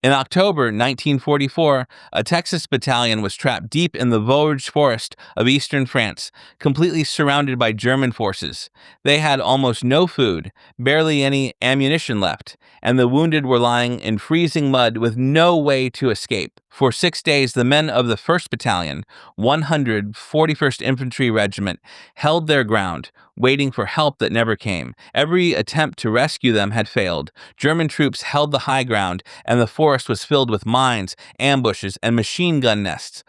In October 1944, a Texas battalion was trapped deep in the Vosges Forest of eastern France, completely surrounded by German forces. They had almost no food, barely any ammunition left, and the wounded were lying in freezing mud with no way to escape. For 6 days, the men of the 1st Battalion, 141st Infantry Regiment, held their ground, waiting for help that never came. Every attempt to rescue them had failed. German troops held the high ground, and the forest was filled with mines, ambushes, and machine gun nests.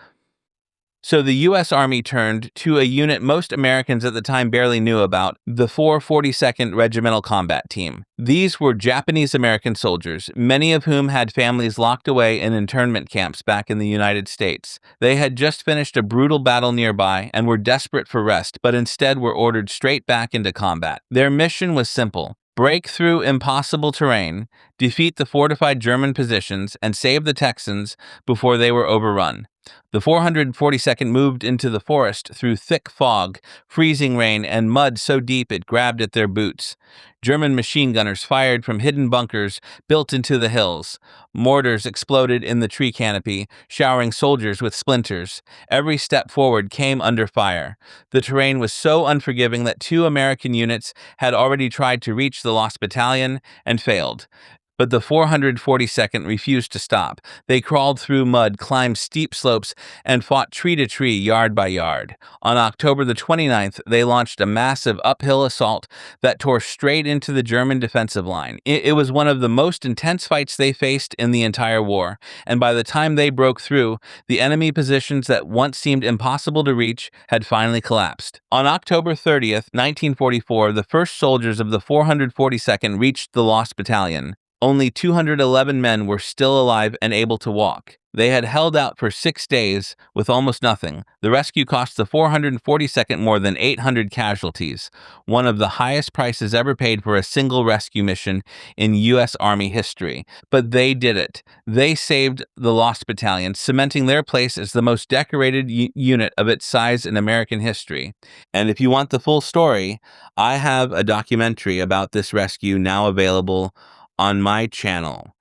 So the U.S. Army turned to a unit most Americans at the time barely knew about, the 442nd Regimental Combat Team. These were Japanese-American soldiers, many of whom had families locked away in internment camps back in the United States. They had just finished a brutal battle nearby and were desperate for rest, but instead were ordered straight back into combat. Their mission was simple: break through impossible terrain, defeat the fortified German positions, and save the Texans before they were overrun. The 442nd moved into the forest through thick fog, freezing rain, and mud so deep it grabbed at their boots. German machine gunners fired from hidden bunkers built into the hills. Mortars exploded in the tree canopy, showering soldiers with splinters. Every step forward came under fire. The terrain was so unforgiving that 2 American units had already tried to reach the Lost Battalion and failed. But the 442nd refused to stop. They crawled through mud, climbed steep slopes, and fought tree to tree, yard by yard. On October the 29th, they launched a massive uphill assault that tore straight into the German defensive line. It was one of the most intense fights they faced in the entire war, and by the time they broke through, the enemy positions that once seemed impossible to reach had finally collapsed. On October 30th, 1944, the first soldiers of the 442nd reached the Lost Battalion. Only 211 men were still alive and able to walk. They had held out for 6 days with almost nothing. The rescue cost the 442nd more than 800 casualties, one of the highest prices ever paid for a single rescue mission in U.S. Army history. But they did it. They saved the Lost Battalion, cementing their place as the most decorated unit of its size in American history. And if you want the full story, I have a documentary about this rescue now available on my channel.